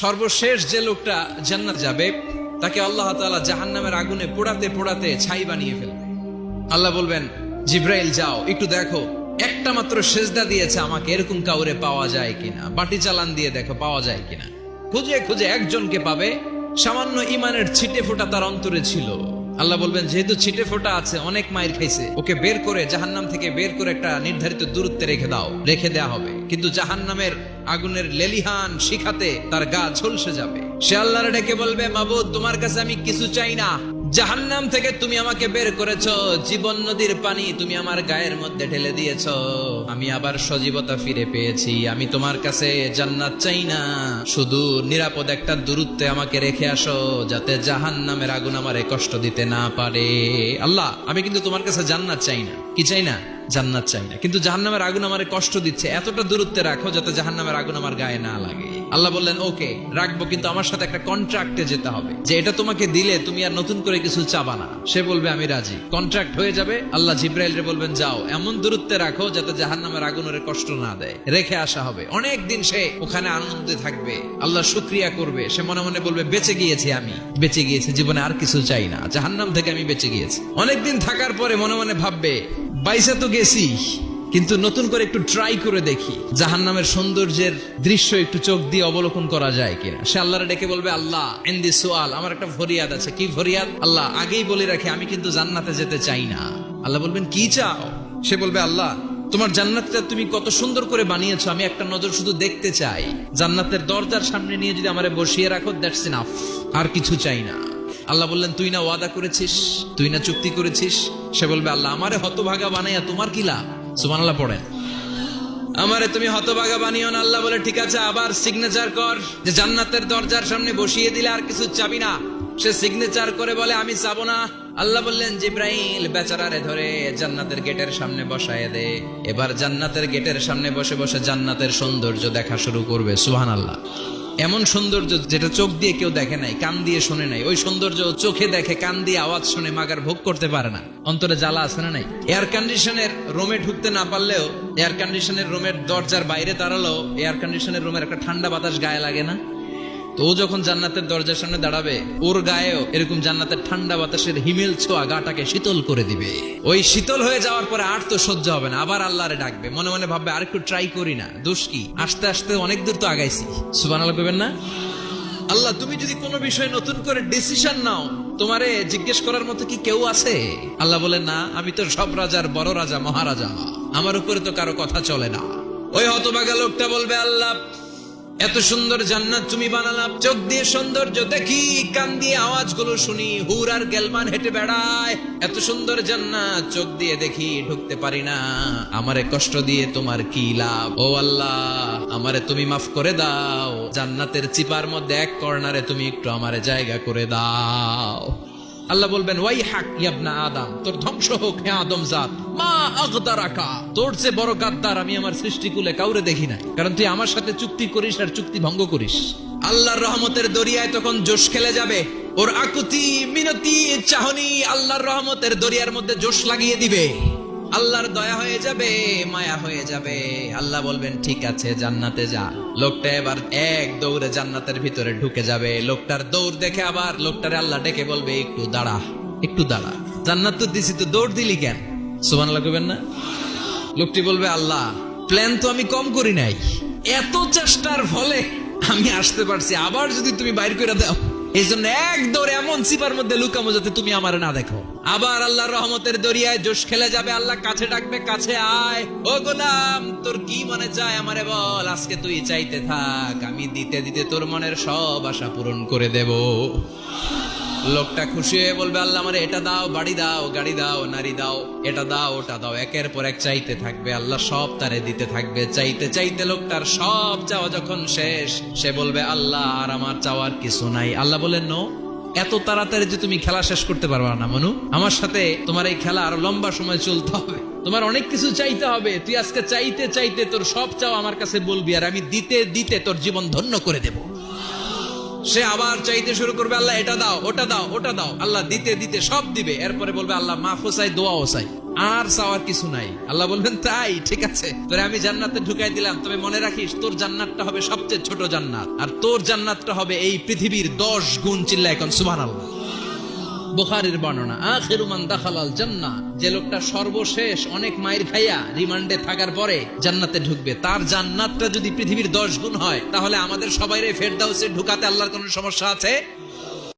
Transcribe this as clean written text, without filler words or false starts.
সর্বশেষ যে লোকটা জান্নাত যাবে তাকে আল্লাহ তাআলা জাহান্নামের আগুনে পোড়াতে পোড়াতে ছাই বানিয়ে ফেলবে। আল্লাহ বলবেন, জিব্রাইল যাও একটু দেখো, একটা মাত্র সেজদা দিয়েছে আমাকে, এরকম কাউরে পাওয়া যায় কিনা, বাটি চালান দিয়ে দেখো পাওয়া যায় কিনা। খুঁজে খুঁজে একজনকে পাবে, সামান্য ইমানের ছিটে ফোঁটা তার অন্তরে ছিল। আল্লাহ বলবেন, যেহেতু ছিটে ফোঁটা আছে, অনেক মায়ের খাইছে, ওকে বের করে জাহান্নাম থেকে বের করে একটা নির্ধারিত দূরত্বে রেখে দাও। রেখে দেয়া হবে, কিন্তু জাহান্নামের আগুনের লেলিহান শিখাতে তার গা ঝলসে যাবে। সে আল্লাহর ডেকে বলবে, মাবুদ তোমার কাছে আমি কিছু চাই না, জাহান্নাম থেকে তুমি আমাকে বের করেছো, জীবন নদীর পানি তুমি আমার গায়ের মধ্যে ঢেলে দিয়েছো, আমি আবার সজীবতা ফিরে পেয়েছি। আমি তোমার কাছে জান্নাত চাই না, শুধু নিরাপদ একটা দূরত্বে আমাকে রেখে আসো, যাতে জাহান্নামের আগুন আমারে কষ্ট দিতে না পারে। আল্লাহ, আমি কিন্তু তোমার কাছে জান্নাত চাই না। কি চাই না? জান্নাত চাই না, কিন্তু জাহান্নামের আগুন আমারে কষ্ট দিচ্ছে, এতটা দূরত্বে রাখো যাতে জাহান্নামের আগুন আমার গায়ে না লাগে। আল্লাহ বললেন, ওকে রাখবো, কিন্তু আমার সাথে একটা কন্ট্রাক্টে যেতে হবে, যে এটা তোমাকে দিলে তুমি আর নতুন করে কিছু চাবা না। সে বলবে, আমি রাজি। কন্ট্রাক্ট হয়ে যাবে। আল্লাহ জিব্রাইলরে বলবেন, যাও এমন দূরত্বে রাখো যাতে জাহান্নামের আগুন ওরে কষ্ট না দেয়। রেখে আসা হবে। অনেক দিন সে ওখানে আনন্দে থাকবে, আল্লাহ শুকরিয়া করবে। সে মনে মনে বলবে, বেঁচে গিয়েছি, আমি বেঁচে গিয়েছি, জীবনে আর কিছু চাই না, জাহান্নাম থেকে আমি বেঁচে গিয়েছি। অনেকদিন থাকার পরে মনে মনে ভাববে, বাইসা তো গেছি, কিন্তু নতুন করে একটু ট্রাই করে দেখি, জাহান্নামের সৌন্দর্যের দৃশ্য একটু চোখ দিয়ে অবলোকন করা যায় কিনা। সে আল্লাহরে ডেকে বলবে, আল্লাহ ইনদি সুআল, আমার একটা ফরিয়াদ আছে। কি ফরিয়াদ? আল্লাহ আগেই বলে রাখি, আমি কিন্তু জান্নাতে যেতে চাই না। আল্লাহ বলবেন, কি চাও? সে বলবে, আল্লাহ তোমার জান্নাতটা তুমি কত সুন্দর করে বানিয়েছো, আমি একটা নজর শুধু দেখতে চাই। জান্নাতের দরজার সামনে নিয়ে যদি আমারে বসিয়ে রাখো, দ্যাটস ইনাফ, আর কিছু চাই না। আল্লাহ বললেন, তুই না ওয়াদা করেছিস, তুই না চুক্তি করেছিস। সে বলবে, আল্লাহ আমারে হতভাগা বানাইয়া তোমার কি লাভ? সুবহানাল্লাহ পড়েন। আমারে তুমি হতভাগা বানিও না। আল্লাহ বলে, ঠিক আছে, আবার সিগনেচার কর, যে জান্নাতের দরজার সামনে বসিয়ে দিলে আর কিছু চাবি না। সে সিগনেচার করে বলে, আমি চাবো না। আল্লাহ বললেন, জিব্রাইল বেচারারে ধরে জান্নাতের গেটের সামনে বসায় দে। এবার জান্নাতের গেটের সামনে বসে বসে জান্নাতের সৌন্দর্য দেখা শুরু করবে। সুবহানাল্লাহ। এমন সৌন্দর্য যেটা চোখ দিয়ে কেউ দেখে নাই, কান দিয়ে শুনে নাই। ওই সৌন্দর্য চোখে দেখে, কান দিয়ে আওয়াজ শুনে মাগার ভোগ করতে পারে না। অন্তরে জ্বালা আছে না নাই? এয়ার কন্ডিশনের রুমে ঢুকতে না পারলেও, এয়ার কন্ডিশনের রুমের দরজার বাইরে দাঁড়ালো, এয়ার কন্ডিশনের রুমের একটা ঠান্ডা বাতাস গায়ে লাগে না? তো ও যখন জান্নাতের দরজার সামনে দাঁড়াবে, ওর গায়েও এরকম জান্নাতের ঠান্ডা বাতাসের হিমেল ছোঁয়া গাটাকে শীতল করে দিবে। ওই শীতল হয়ে যাওয়ার পরে আর তো সহ্য হবে না, আবার আল্লাহরে ডাকবে। মনে মনে ভাববে, আর একটু ট্রাই করি না, দোষ কি? আস্তে আস্তে অনেক দূর তো আগাইছি। সুবহানাল্লাহ কইবেন না? আল্লাহ, তুমি যদি কোনো বিষয়ে নতুন করে ডিসিশন নাও, তোমারে জিজ্ঞেস করার মতো কি কেউ আছে? আল্লাহ বলেন, না, আমি তো সব রাজার বড় রাজা, মহারাজা, আমার উপরে তো কারো কথা চলে না। ওই হতভাগা লোকটা বলবে, আল্লাহ এত সুন্দর জান্নাত তুমি বানালাম, চোখ দিয়ে সৌন্দর্য দেখি, কান দিয়ে আওয়াজগুলো শুনি, হুর আর গেলমান হেঁটে বেড়ায়। এত সুন্দর জান্নাত চোখ দিয়ে দেখি, ঢুকতে পারি না, আমারে কষ্ট দিয়ে তোমার কি লাভ? ও আল্লাহ, আমারে তুমি মাফ করে দাও, জান্নাতের চিপার মধ্যে এক কর্নারে তুমি একটু আমারে জায়গা করে দাও। আল্লাহ বলবেন, ওয়াই হাক ইবনা আদম, তোর ধ্বংস হোক হে আদম জাত, মা আগদারাকা, তোর চেয়ে বড় গাদ্দার আমি আমার সৃষ্টিকুলে কাউরে দেখি না। কারণ তুই আমার সাথে চুক্তি করিস আর চুক্তি ভঙ্গ করিস। আল্লাহর রহমতের দরিয়ায় তখন জোশ খেলে যাবে। ওর আকুতি মিনতি চাহনি আল্লাহর রহমতের দরিয়ার মধ্যে জোশ লাগিয়ে দিবে। আল্লাহর দয়া হয়ে যাবে, মায়া হয়ে যাবে। আল্লাহ বলবেন, ঠিক আছে, জান্নাতে যা। লোকটা এবার এক দৌড়ে জান্নাতের ভিতরে ঢুকে যাবে। লোকটার দৌড় দেখে আবার লোকটারে আল্লাহ ডেকে বলবে, একটু দাঁড়া, একটু দাঁড়া, জান্নাত তো দিছি, তো দৌড় দিলি কেন? সুবহানাল্লাহ কইবেন না? লোকটি বলবে, আল্লাহ প্ল্যান তো আমি কম করি নাই, এত চেষ্টার ফলে আমি আসতে পারছি, আবার যদি তুমি বাইর করে দাও, এই জন্য এক দৌড়ে এমন চিপার মধ্যে লুকামো যাতে তুমি আমার না দেখো। আবার আল্লাহর রহমতের দরিয়ায় জোশ খেলে যাবে। আল্লাহ কাছে ডাকবে, কাছে আয়, ও গোলাম তোর কি মনে চায় আমারে বল, আজকে তুই চাইতে থাক, আমি দিতে দিতে তোর মনের সব আশা পূরণ করে দেব। লোকটা খুশি হয়ে বলবে, আল্লাহ আমারে এটা দাও, বাড়ি দাও, গাড়ি দাও, নারী দাও, এটা দাও, ওটা দাও, একের পর এক চাইতে থাকবে। আল্লাহ সব তারে দিতে থাকবে। চাইতে চাইতে লোকটার সব চাওয়া যখন শেষ, সে বলবে, আল্লাহ আর আমার চাওয়ার কিছু নাই। আল্লাহ বলেন, নো, এত তাড়াতাড়ি যে তুমি খেলা শেষ করতে পারবা না মনু, আমার সাথে তোমার এই খেলা আরো লম্বা সময় চলতে হবে, তোমার অনেক কিছু চাইতে হবে। তুই আজকে চাইতে চাইতে তোর সব চাও আমার কাছে বলবি, আর আমি দিতে দিতে তোর জীবন ধন্য করে দেব। সে আবার চাইতে শুরু করবে, আল্লাহ এটা দাও, ওটা দাও, ওটা দাও। আল্লাহ দিতে দিতে সব দিবে। এরপরে বলবে, আল্লাহ মাফও চাই, দোয়াও চাই। আর চাওয়ার কিছু নাই। আল্লাহ বলবেন তাই ঠিক আছে, তোরে আমি জান্নাতে ঢুকাই দিলাম, তবে মনে রাখিস তোর জান্নাতটা হবে সবচেয়ে ছোট জান্নাত, আর তোর জান্নাতটা হবে এই পৃথিবীর 10 গুণ। চিল্লায় এখন সুবহানাল্লাহ। বুখারীর বর্ণনা, আখিরু মান দাখালাল জান্নাহ, যে লোকটা সর্বশেষ অনেক মাইর খাইয়া রিমান্ডে থাকার পরে জান্নাতে ঢুকবে, তার জান্নাতটা যদি পৃথিবীর 10 গুণ হয়, তাহলে আমাদের সবাইরে ফেরদাউসে ঢুকাতে আল্লাহর কোনো সমস্যা আছে?